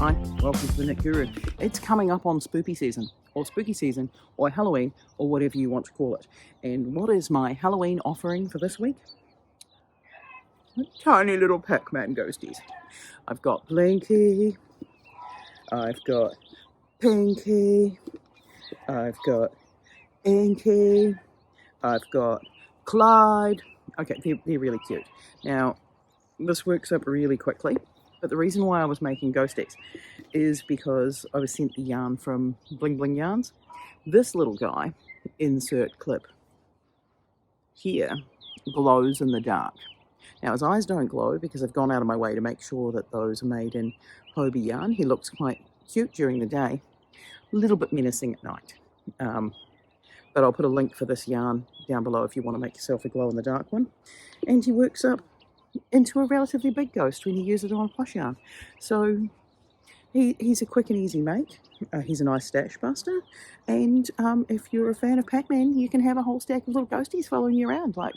Hi, welcome to the Knit Guru. It's coming up on spooky season, or Halloween, or whatever you want to call it. And what is my Halloween offering for this week? Tiny little Pac-Man ghosties. I've got Blinky, I've got Pinky, I've got Inky, I've got Clyde. Okay, they're really cute. Now, this works up really quickly, but the reason why I was making ghosties is because I was sent the yarn from Bling Bling Yarns. This little guy, insert clip here, glows in the dark. Now his eyes don't glow because I've gone out of my way to make sure that those are made in Hobie yarn. He looks quite cute during the day, a little bit menacing at night. But I'll put a link for this yarn down below if you want to make yourself a glow-in-the-dark one. And he works up into a relatively big ghost when you use it on plush yarn. So he's a quick and easy make. He's a nice stash buster. And if you're a fan of Pac-Man, you can have a whole stack of little ghosties following you around. Like,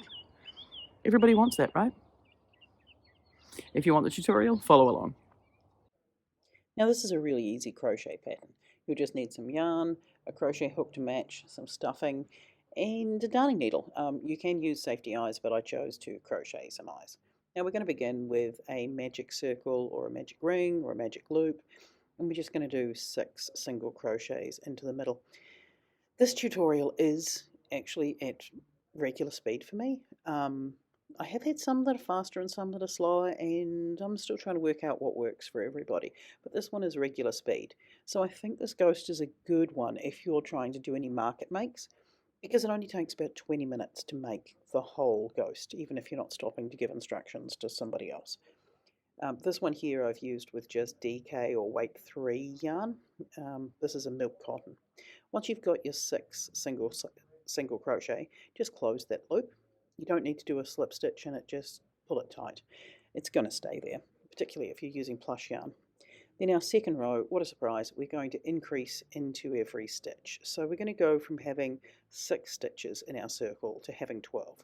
everybody wants that, right? If you want the tutorial, follow along. Now this is a really easy crochet pattern. You'll just need some yarn, a crochet hook to match, some stuffing, and a darning needle. You can use safety eyes, but I chose to crochet some eyes. Now we're going to begin with a magic circle or a magic ring or a magic loop, and we're just going to do 6 single crochets into the middle. This tutorial is actually at regular speed for me. I have had some that are faster and some that are slower, and I'm still trying to work out what works for everybody. But this one is regular speed. So I think this ghost is a good one if you're trying to do any market makes, because it only takes about 20 minutes to make the whole ghost, even if you're not stopping to give instructions to somebody else. This one here I've used with just DK or weight 3 yarn. This is a milk cotton. Once you've got your 6 single crochet, just close that loop. You don't need to do a slip stitch in it, just pull it tight. It's going to stay there, particularly if you're using plush yarn. Then our second row, what a surprise, we're going to increase into every stitch. So we're going to go from having 6 stitches in our circle to having 12.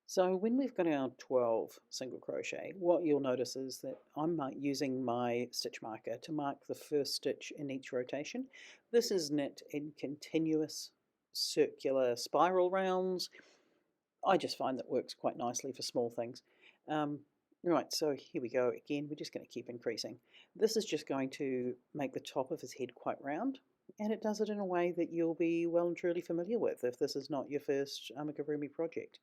So when we've got our 12 single crochet, what you'll notice is that I'm using my stitch marker to mark the first stitch in each rotation. This is knit in continuous circular spiral rounds. I just find that works quite nicely for small things. Right, so here we go again. We're just going to keep increasing. This is just going to make the top of his head quite round, and it does it in a way that you'll be well and truly familiar with if this is not your first amigurumi project.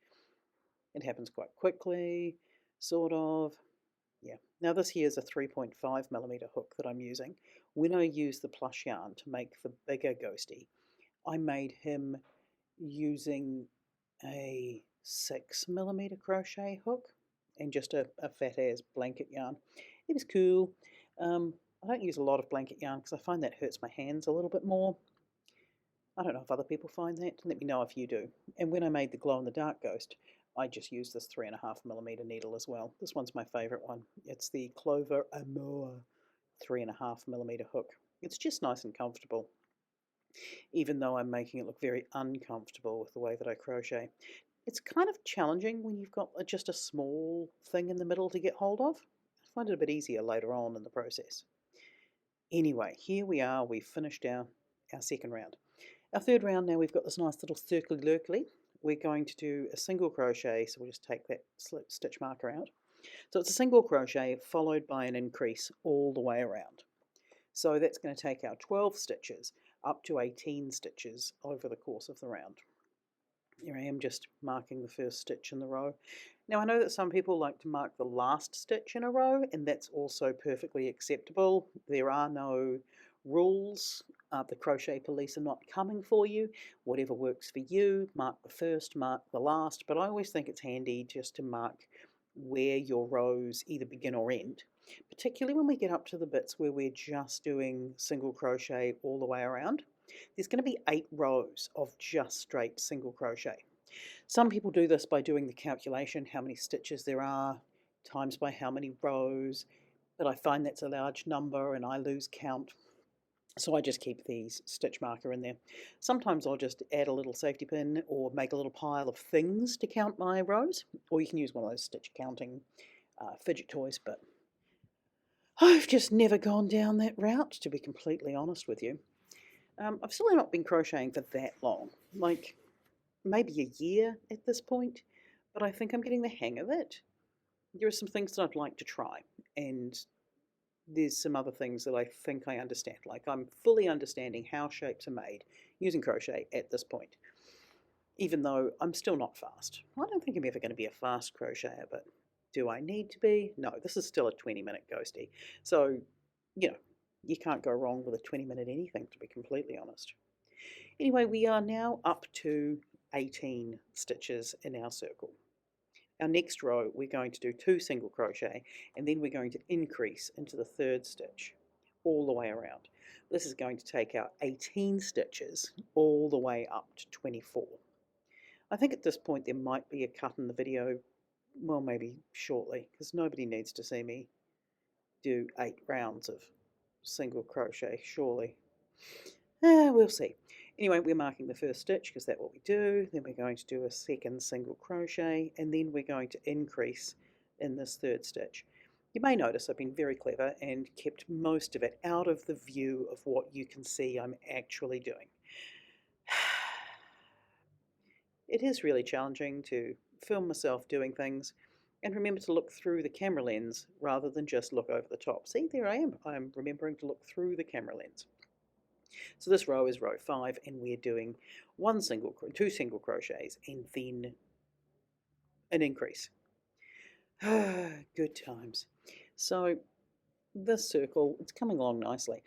It happens quite quickly, sort of. Yeah. Now this here is a 3.5mm hook that I'm using. When I use the plush yarn to make the bigger ghostie, I made him using a 6mm crochet hook and just a fat ass blanket yarn. It was cool. I don't use a lot of blanket yarn because I find that hurts my hands a little bit more. I don't know if other people find that. Let me know if you do. And when I made the glow-in-the-dark ghost, I just used this 3.5mm needle as well. This one's my favourite one. It's the Clover Amour 3.5mm hook. It's just nice and comfortable, even though I'm making it look very uncomfortable with the way that I crochet. It's kind of challenging when you've got just a small thing in the middle to get hold of. I find it a bit easier later on in the process. Anyway, here we are. We've finished our second round. Our third round now, we've got this nice little circly lurkly. We're going to do a single crochet, so we'll just take that stitch marker out. So it's a single crochet followed by an increase all the way around. So that's going to take our 12 stitches up to 18 stitches over the course of the round. Here I am just marking the first stitch in the row. Now I know that some people like to mark the last stitch in a row, and that's also perfectly acceptable. There are no rules. The crochet police are not coming for you. Whatever works for you, mark the first, mark the last, but I always think it's handy just to mark where your rows either begin or end, particularly when we get up to the bits where we're just doing single crochet all the way around. There's going to be 8 rows of just straight single crochet. Some people do this by doing the calculation, how many stitches there are, times by how many rows, but I find that's a large number and I lose count. So I just keep the stitch marker in there. Sometimes I'll just add a little safety pin or make a little pile of things to count my rows, or you can use one of those stitch counting fidget toys, but I've just never gone down that route, to be completely honest with you. I've still not been crocheting for that long, like maybe a year at this point, but I think I'm getting the hang of it. There are some things that I'd like to try, and there's some other things that I think I understand. Like I'm fully understanding how shapes are made using crochet at this point, even though I'm still not fast. I don't think I'm ever going to be a fast crocheter, but do I need to be? No, this is still a 20-minute ghosty. So, you know, you can't go wrong with a 20-minute anything, to be completely honest. Anyway, we are now up to 18 stitches in our circle. Our next row, we're going to do 2 single crochet, and then we're going to increase into the 3rd stitch all the way around. This is going to take our 18 stitches all the way up to 24. I think at this point there might be a cut in the video, well, maybe shortly, because nobody needs to see me do 8 rounds of single crochet, surely. We'll see. Anyway, we're marking the first stitch because that's what we do. Then we're going to do a second single crochet, and then we're going to increase in this 3rd stitch. You may notice I've been very clever and kept most of it out of the view of what you can see I'm actually doing. It is really challenging to film myself doing things and remember to look through the camera lens rather than just look over the top. See, there I am. I'm remembering to look through the camera lens. So this row is row 5, and we're doing 2 single crochets and then an increase. Good times. So this circle, it's coming along nicely.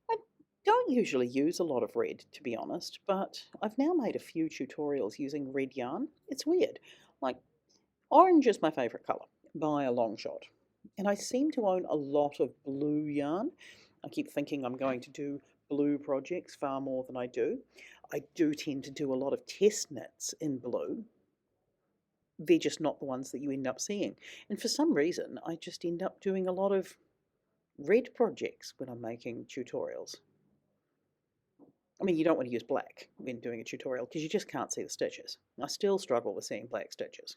I don't usually use a lot of red, to be honest, but I've now made a few tutorials using red yarn. It's weird. Like, orange is my favourite colour by a long shot. And I seem to own a lot of blue yarn. I keep thinking I'm going to do blue projects far more than I do. I do tend to do a lot of test knits in blue. They're just not the ones that you end up seeing. And for some reason, I just end up doing a lot of red projects when I'm making tutorials. I mean, you don't want to use black when doing a tutorial because you just can't see the stitches. I still struggle with seeing black stitches.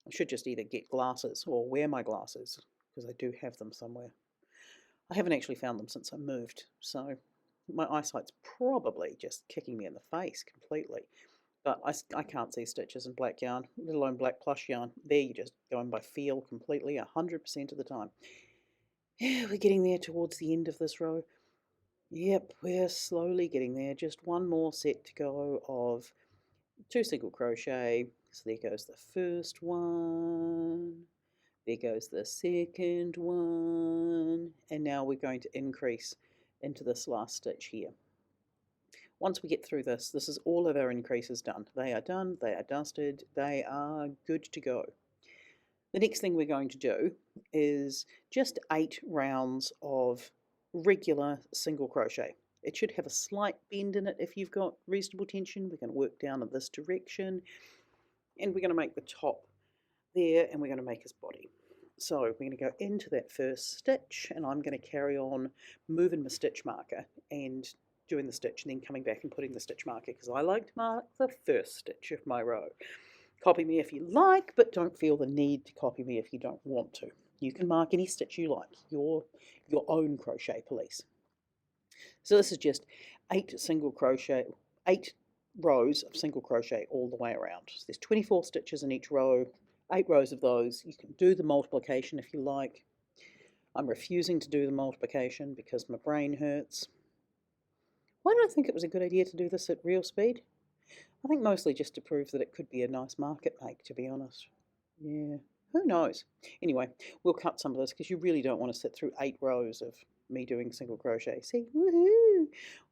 I should just either get glasses or wear my glasses because I do have them somewhere. I haven't actually found them since I moved, so my eyesight's probably just kicking me in the face completely. But I can't see stitches in black yarn, let alone black plush yarn. There you're just going by feel completely 100% of the time. Yeah, we're getting there towards the end of this row. Yep, we're slowly getting there. Just one more set to go of 2 single crochet. So there goes the first one. There goes the second one. And now we're going to increase into this last stitch here. Once we get through this, this is all of our increases done. They are done, they are dusted, they are good to go. The next thing we're going to do is just 8 rounds of regular single crochet. It should have a slight bend in it if you've got reasonable tension. We're going to work down in this direction, and we're going to make the top there, and we're going to make his body. So we're going to go into that first stitch, and I'm going to carry on moving my stitch marker and doing the stitch and then coming back and putting the stitch marker because I like to mark the first stitch of my row. Copy me if you like, but don't feel the need to copy me if you don't want to. You can mark any stitch you like, your own crochet police. So this is just 8 rows of single crochet all the way around. So there's 24 stitches in each row, 8 rows of those. You can do the multiplication if you like. I'm refusing to do the multiplication because my brain hurts. Why did I think it was a good idea to do this at real speed? I think mostly just to prove that it could be a nice market make, to be honest. Yeah, who knows? Anyway, we'll cut some of this because you really don't want to sit through 8 rows of me doing single crochet. See, woohoo!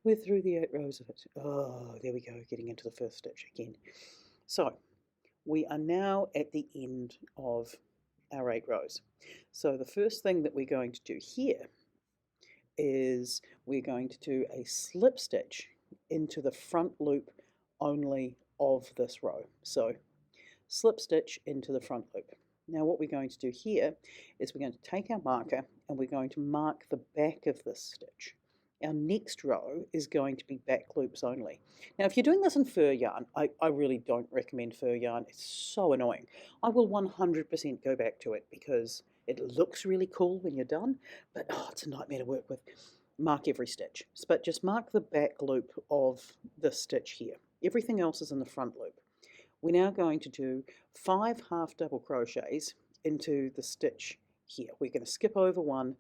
We're through the 8 rows of it. Oh, there we go, getting into the first stitch again. So, we are now at the end of our 8 rows. So the first thing that we're going to do here is we're going to do a slip stitch into the front loop only of this row. So slip stitch into the front loop. Now what we're going to do here is we're going to take our marker and we're going to mark the back of this stitch. Our next row is going to be back loops only. Now if you're doing this in fur yarn, I really don't recommend fur yarn. It's so annoying. I will 100% go back to it because It looks really cool when you're done, but oh, it's a nightmare to work with. Mark every stitch, but just mark the back loop of this stitch here. Everything else is in the front loop. We're now going to do 5 half double crochets into the stitch here. We're going to skip over one,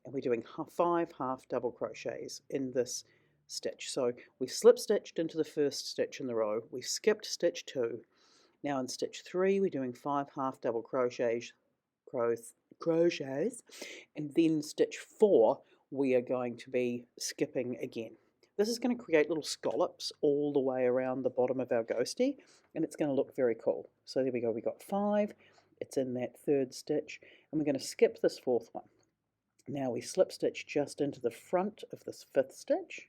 and we're doing 5 half double crochets in this stitch. So we've slip stitched into the first stitch in the row, we've skipped stitch 2. Now in stitch 3 we're doing 5 half double crochets, and then stitch 4 we are going to be skipping again. This is going to create little scallops all the way around the bottom of our ghostie, and it's going to look very cool. So there we go, we got 5, it's in that third stitch, and we're going to skip this 4th one. Now we slip stitch just into the front of this 5th stitch,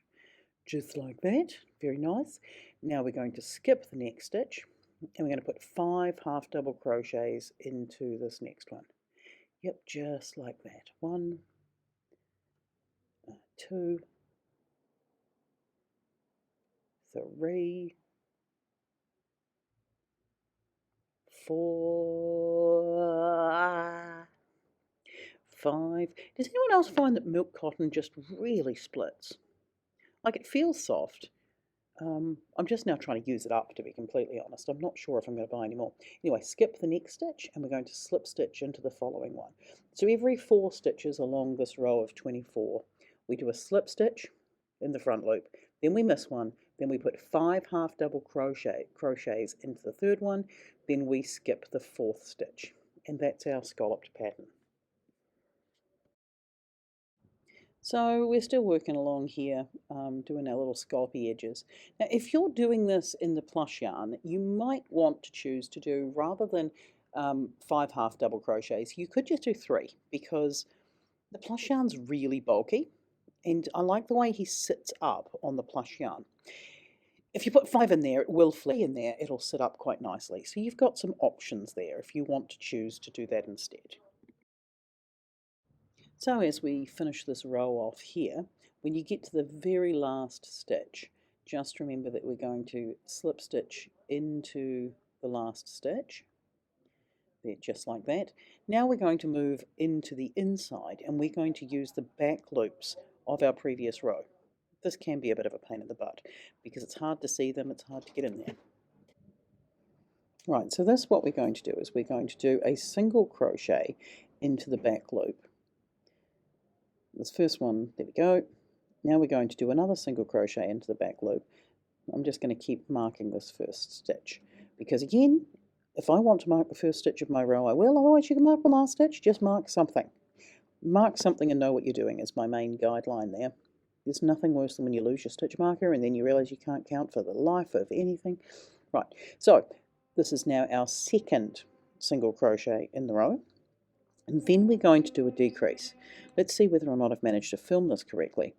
just like that, very nice. Now we're going to skip the next stitch, and we're going to put 5 half double crochets into this next one. Yep, just like that. 1, 2, 3, 4, 5. Does anyone else find that milk cotton just really splits? Like, it feels soft. I'm just now trying to use it up, to be completely honest. I'm not sure if I'm going to buy any more. Anyway, skip the next stitch, and we're going to slip stitch into the following one. So every 4 stitches along this row of 24, we do a slip stitch in the front loop, then we miss one, then we put 5 half double crochets into the 3rd one, then we skip the 4th stitch, and that's our scalloped pattern. So we're still working along here, doing our little scallopy edges. Now, if you're doing this in the plush yarn, you might want to choose to do, rather than 5 half double crochets, you could just do 3, because the plush yarn's really bulky, and I like the way he sits up on the plush yarn. If you put 5 in there, it will flip in there, it'll sit up quite nicely. So you've got some options there if you want to choose to do that instead. So as we finish this row off here, when you get to the very last stitch, just remember that we're going to slip stitch into the last stitch, there, just like that. Now we're going to move into the inside, and we're going to use the back loops of our previous row. This can be a bit of a pain in the butt because it's hard to see them, it's hard to get in there. Right, so this, what we're going to do is we're going to do a single crochet into the back loop. This first one, there we go. Now we're going to do another single crochet into the back loop. I'm just going to keep marking this first stitch, because again, if I want to mark the first stitch of my row, I will. Otherwise you can mark the last stitch. Just mark something. Mark something and know what you're doing is my main guideline there. There's nothing worse than when you lose your stitch marker and then you realize you can't count for the life of anything. Right, so this is now our second single crochet in the row. And then we're going to do a decrease. Let's see whether or not I've managed to film this correctly.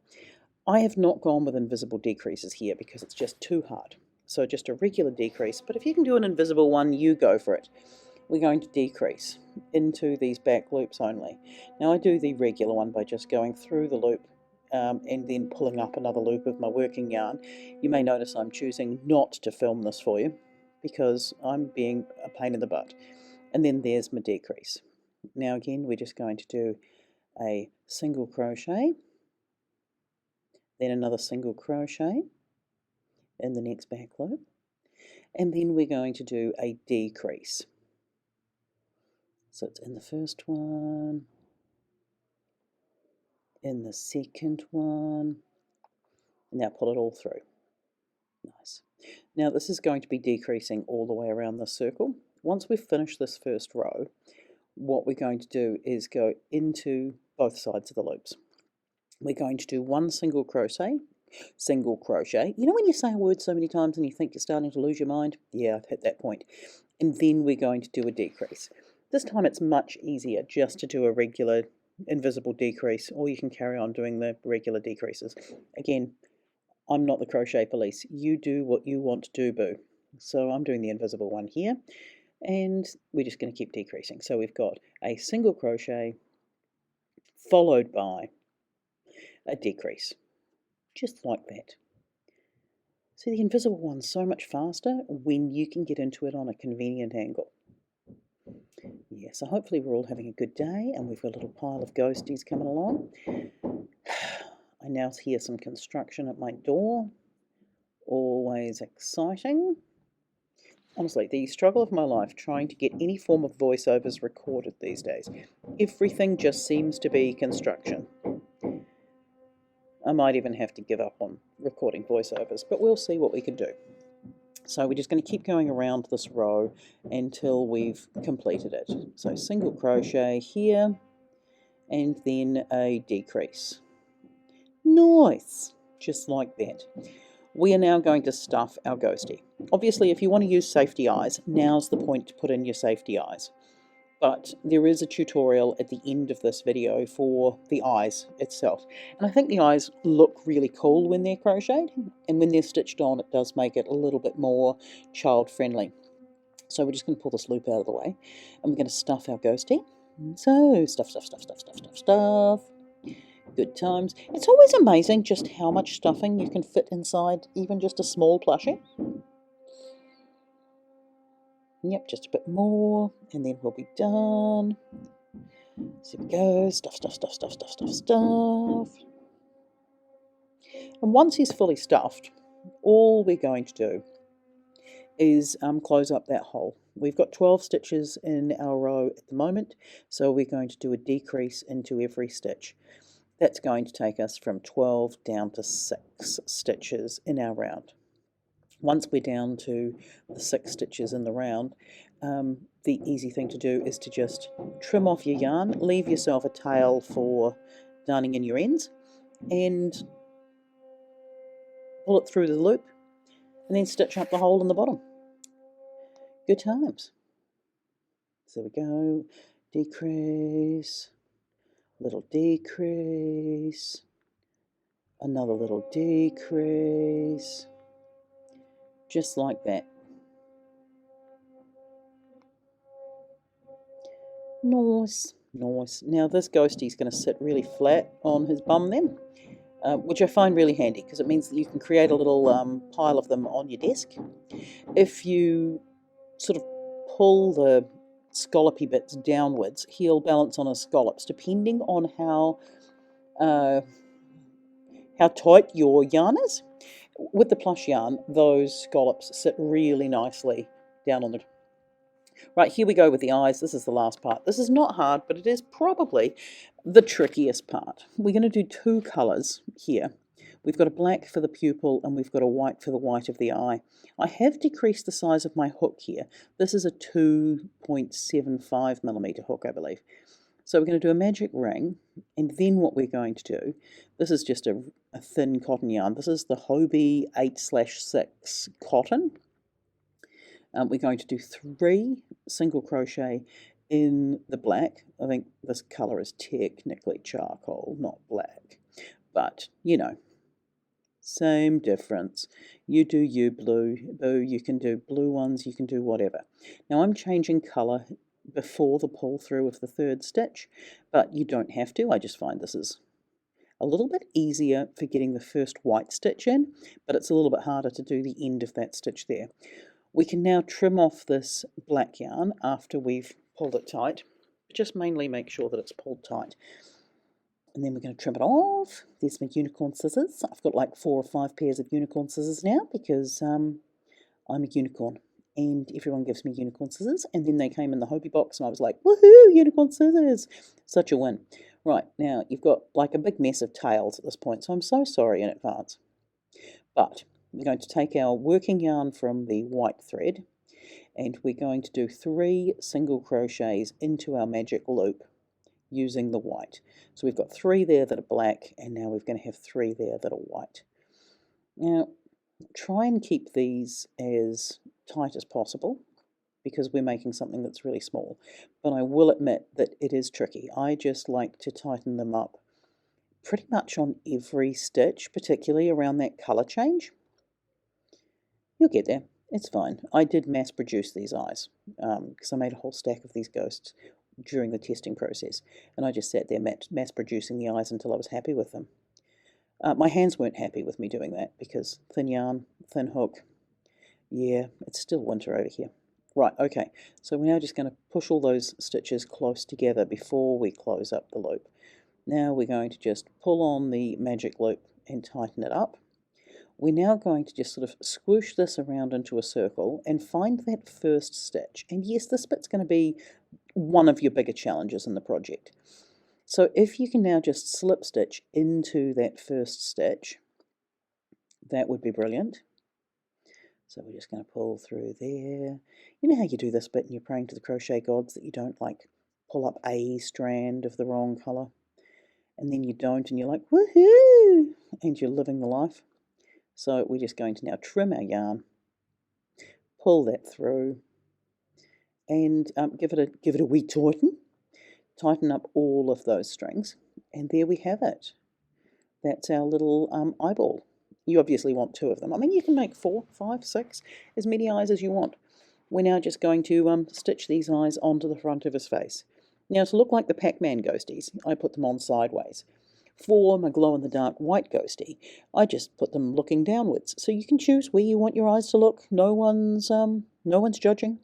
I have not gone with invisible decreases here because it's just too hard. So just a regular decrease, but if you can do an invisible one, you go for it. We're going to decrease into these back loops only. Now I do the regular one by just going through the loop and then pulling up another loop of my working yarn. You may notice I'm choosing not to film this for you because I'm being a pain in the butt. And then there's my decrease. Now again, we're just going to do a single crochet, then another single crochet in the next back loop, and then we're going to do a decrease. So it's in the first one, in the second one, and now pull it all through. Nice. Now this is going to be decreasing all the way around the circle. Once we've finished this first row, what we're going to do is go into both sides of the loops. We're going to do one single crochet. You know when you say a word so many times and you think you're starting to lose your mind? Yeah, I've hit that point. And then we're going to do a decrease. This time it's much easier just to do a regular invisible decrease, or you can carry on doing the regular decreases. Again, I'm not the crochet police. You do what you want to do, boo. So I'm doing the invisible one here, and we're just going to keep decreasing. So we've got a single crochet followed by a decrease, just like that. See, the invisible one's so much faster when you can get into it on a convenient angle. Yeah, so hopefully we're all having a good day, and we've got a little pile of ghosties coming along. I now hear some construction at my door. Always exciting. Honestly, the struggle of my life trying to get any form of voiceovers recorded these days. Everything just seems to be construction. I might even have to give up on recording voiceovers, but we'll see what we can do. So we're just going to keep going around this row until we've completed it. So single crochet here, and then a decrease. Nice! Just like that. We are now going to stuff our ghostie. Obviously, if you want to use safety eyes, now's the point to put in your safety eyes. But there is a tutorial at the end of this video for the eyes itself. And I think the eyes look really cool when they're crocheted, and when they're stitched on, it does make it a little bit more child-friendly. So we're just going to pull this loop out of the way, and we're going to stuff our ghostie. So, stuff, stuff, stuff, stuff, stuff, stuff, stuff. Good times. It's always amazing just how much stuffing you can fit inside even just a small plushie. Yep, just a bit more, and then we'll be done. So here we go, stuff, stuff, stuff, stuff, stuff, stuff, stuff. And once he's fully stuffed, all we're going to do is close up that hole. We've got 12 stitches in our row at the moment, so we're going to do a decrease into every stitch. That's going to take us from 12 down to 6 stitches in our round. Once we're down to the 6 stitches in the round, the easy thing to do is to just trim off your yarn, leave yourself a tail for darning in your ends, and pull it through the loop, and then stitch up the hole in the bottom. Good times. So there we go, decrease, little decrease, another little decrease, just like that. Nice, nice. Now this ghostie's going to sit really flat on his bum then, which I find really handy because it means that you can create a little pile of them on your desk. If you sort of pull the scallopy bits downwards, he'll balance on his scallops, depending on how tight your yarn is. With the plush yarn, those scallops sit really nicely down on the... Right, here we go with the eyes. This is the last part. This is not hard, but it is probably the trickiest part. We're going to do 2 colours here. We've got a black for the pupil, and we've got a white for the white of the eye. I have decreased the size of my hook here. This is a 2.75mm hook, I believe. So we're going to do a magic ring, and then what we're going to do, this is just a thin cotton yarn. This is the Hobie 8/6 cotton. We're going to do 3 single crochet in the black. I think this colour is technically charcoal, not black. But, you know, same difference. You do you, blue. Boo, you can do blue ones, you can do whatever. Now I'm changing colour before the pull through of the 3rd stitch, but you don't have to. I just find this is a little bit easier for getting the first white stitch in, but it's a little bit harder to do the end of that stitch there. We can now trim off this black yarn after we've pulled it tight. Just mainly make sure that it's pulled tight. And then we're going to trim it off. There's my unicorn scissors. I've got like 4 or 5 pairs of unicorn scissors now because I'm a unicorn. And everyone gives me unicorn scissors. And then they came in the Hobie box and I was like, woohoo, unicorn scissors. Such a win. Right, now you've got like a big mess of tails at this point, so I'm so sorry in advance. But we're going to take our working yarn from the white thread and we're going to do 3 single crochets into our magic loop using the white. So we've got 3 there that are black, and now we're going to have 3 there that are white. Now try and keep these as tight as possible because we're making something that's really small, but I will admit that it is tricky. I just like to tighten them up pretty much on every stitch, particularly around that colour change. You'll get there. It's fine. I did mass produce these eyes because I made a whole stack of these ghosts during the testing process, and I just sat there mass producing the eyes until I was happy with them. My hands weren't happy with me doing that because thin yarn, thin hook. Yeah, it's still winter over here. Right, okay, so we're now just going to push all those stitches close together before we close up the loop. Now we're going to just pull on the magic loop and tighten it up. We're now going to just sort of swoosh this around into a circle and find that first stitch. And yes, this bit's going to be one of your bigger challenges in the project. So if you can now just slip stitch into that first stitch, that would be brilliant. So we're just going to pull through there. You know how you do this bit and you're praying to the crochet gods that you don't like pull up a strand of the wrong colour, and then you don't and you're like, woohoo, and you're living the life. So we're just going to now trim our yarn, pull that through, and give it a wee tighten up all of those strings, and there we have it. That's our little eyeball. You obviously want 2 of them. I mean, you can make 4, 5, 6, as many eyes as you want. We're now just going to stitch these eyes onto the front of his face. Now, to look like the Pac-Man ghosties, I put them on sideways. For my glow-in-the-dark white ghostie, I just put them looking downwards. So you can choose where you want your eyes to look. No one's judging.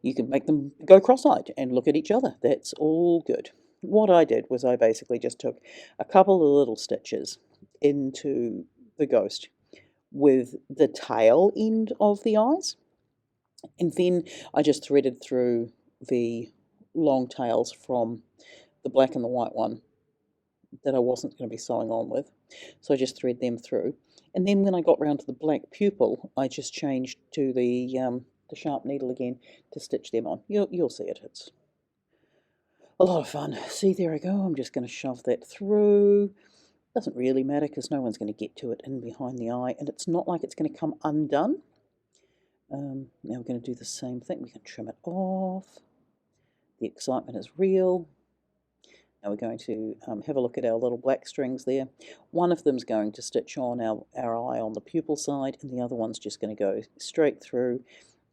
You can make them go cross-eyed and look at each other. That's all good. What I did was I basically just took a couple of little stitches into the ghost with the tail end of the eyes, and then I just threaded through the long tails from the black and the white one that I wasn't going to be sewing on with. So I just thread them through, and then when I got round to the black pupil, I just changed to the sharp needle again to stitch them on. You'll see it. It's a lot of fun. See, there I go. I'm just going to shove that through. Doesn't really matter because no one's going to get to it in behind the eye, and it's not like it's going to come undone. Now we're going to do the same thing. We can trim it off. The excitement is real. Now we're going to have a look at our little black strings there. One of them's going to stitch on our eye on the pupil side, and the other one's just going to go straight through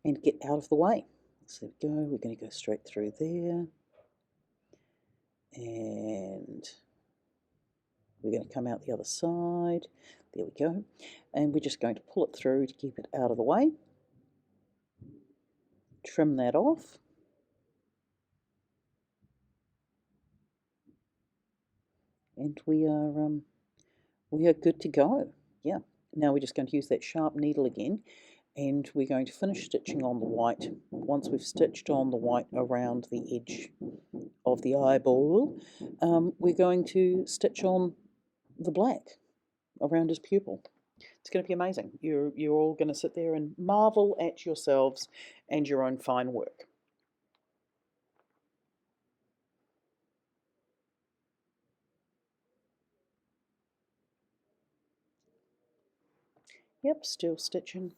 and get out of the way. So there we go. We're going to go straight through there. And we're going to come out the other side. There we go. And we're just going to pull it through to keep it out of the way. Trim that off. And we are good to go. Yeah. Now we're just going to use that sharp needle again, and we're going to finish stitching on the white. Once we've stitched on the white around the edge of the eyeball, we're going to stitch on the black around his pupil. It's going to be amazing. You're all going to sit there and marvel at yourselves and your own fine work. Yep, still stitching.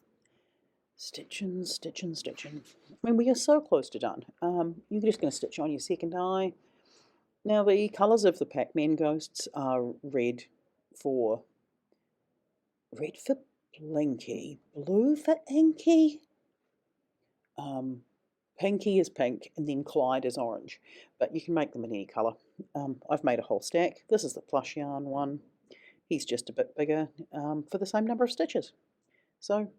Stitching. I mean, we are so close to done. You're just going to stitch on your second eye. Now, the colours of the Pac-Man ghosts are red for Blinky, blue for Inky. Pinky is pink, and then Clyde is orange. But you can make them in any colour. I've made a whole stack. This is the plush yarn one. He's just a bit bigger for the same number of stitches. So